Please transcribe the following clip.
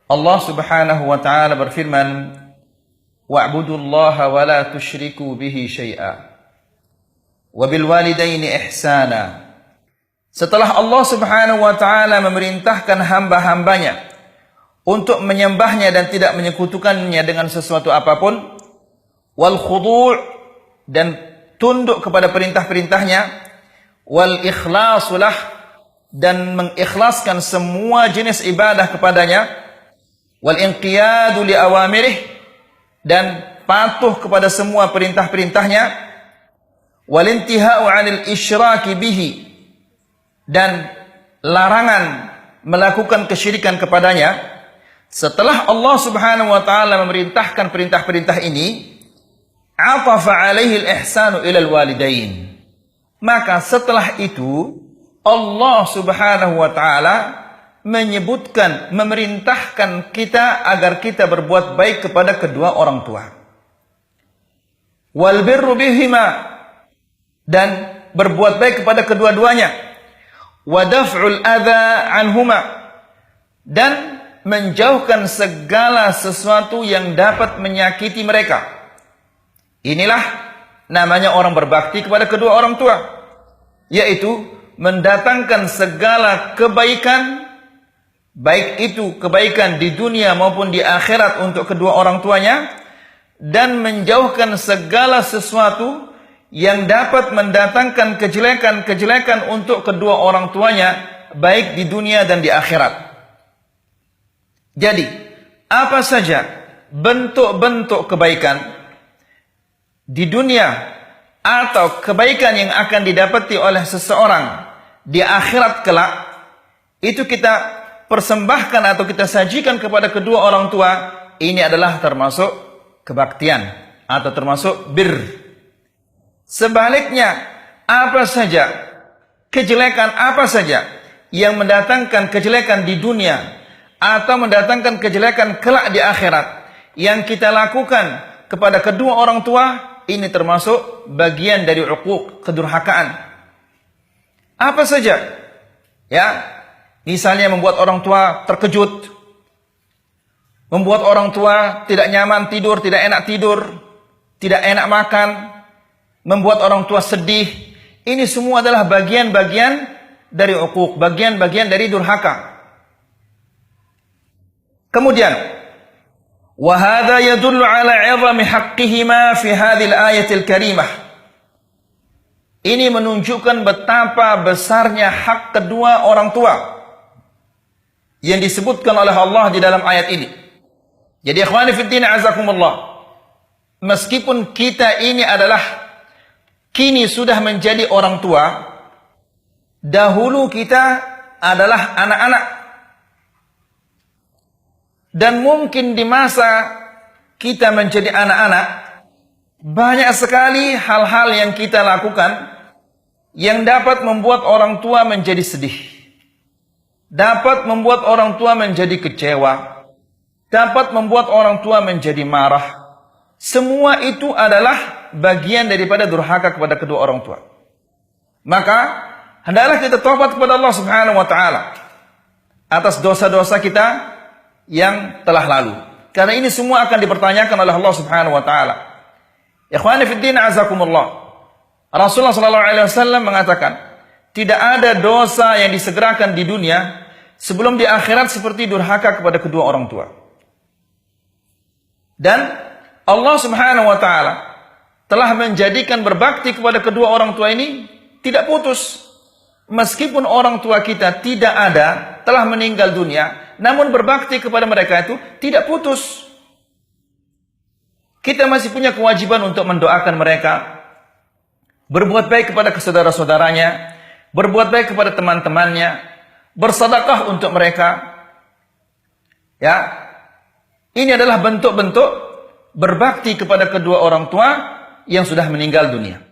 Allah Subhanahu wa taala berfirman, "Wa'budullaha wa la tusyriku bihi syai'a wa bil walidaini ihsana." Setelah Allah Subhanahu wa taala memerintahkan hamba-hambanya untuk menyembahnya dan tidak menyekutukannya dengan sesuatu apapun, wal khudu' dan tunduk kepada perintah-perintahnya, wal ikhlasulah dan mengikhlaskan semua jenis ibadah kepadanya, wal inqiyadu li awamirih dan patuh kepada semua perintah-perintahnya, wal intihau 'anil isyraki bihi dan larangan melakukan kesyirikan kepadanya. Setelah Allah Subhanahu wa taala memerintahkan perintah-perintah ini, atafa 'alaihi al-ihsanu ilal walidain. Maka setelah itu Allah Subhanahu wa taala menyebutkan, memerintahkan kita agar kita berbuat baik kepada kedua orang tua. Wal birru bihima, dan berbuat baik kepada kedua-duanya. Wa daf'ul adza anhuma, dan menjauhkan segala sesuatu yang dapat menyakiti mereka. Inilah namanya orang berbakti kepada kedua orang tua, yaitu mendatangkan segala kebaikan, baik itu kebaikan di dunia maupun di akhirat untuk kedua orang tuanya, dan menjauhkan segala sesuatu yang dapat mendatangkan kejelekan-kejelekan untuk kedua orang tuanya, baik di dunia dan di akhirat. Jadi, apa saja bentuk-bentuk kebaikan di dunia atau kebaikan yang akan didapati oleh seseorang di akhirat kelak, itu kita persembahkan atau kita sajikan kepada kedua orang tua, ini adalah termasuk kebaktian atau termasuk bir. Sebaliknya, apa saja kejelekan apa saja yang mendatangkan kejelekan di dunia atau mendatangkan kejelekan kelak di akhirat yang kita lakukan kepada kedua orang tua, ini termasuk bagian dari uquq, kedurhakaan. Apa saja, ya, misalnya membuat orang tua terkejut, membuat orang tua tidak nyaman tidur, tidak enak makan, membuat orang tua sedih. Ini semua adalah bagian-bagian dari uquq, bagian-bagian dari durhaka. Kemudian, wa hadza yadullu ala 'izami haqqihima fi hadhil ayatil karimah. Ini menunjukkan betapa besarnya hak kedua orang tua yang disebutkan oleh Allah di dalam ayat ini. Jadi ikhwani fid din azakumullah, meskipun kita ini adalah kini sudah menjadi orang tua, dahulu kita adalah anak-anak. Dan mungkin di masa kita menjadi anak-anak, banyak sekali hal-hal yang kita lakukan yang dapat membuat orang tua menjadi sedih, dapat membuat orang tua menjadi kecewa, dapat membuat orang tua menjadi marah. Semua itu adalah bagian daripada durhaka kepada kedua orang tua. Maka hendaklah kita taubat kepada Allah Subhanahu wa taala atas dosa-dosa kita yang telah lalu, karena ini semua akan dipertanyakan oleh Allah Subhanahu wa taala. Ikhwani fid din azakumullah, Rasulullah sallallahu alaihi wasallam mengatakan, tidak ada dosa yang disegerakan di dunia sebelum di akhirat seperti durhaka kepada kedua orang tua. Dan Allah Subhanahu wa taala telah menjadikan berbakti kepada kedua orang tua ini tidak putus. Meskipun orang tua kita tidak ada, telah meninggal dunia, namun berbakti kepada mereka itu tidak putus. Kita masih punya kewajiban untuk mendoakan mereka, berbuat baik kepada saudara-saudaranya, berbuat baik kepada teman-temannya, bersedekah untuk mereka. Ya, ini adalah bentuk-bentuk berbakti kepada kedua orang tua yang sudah meninggal dunia.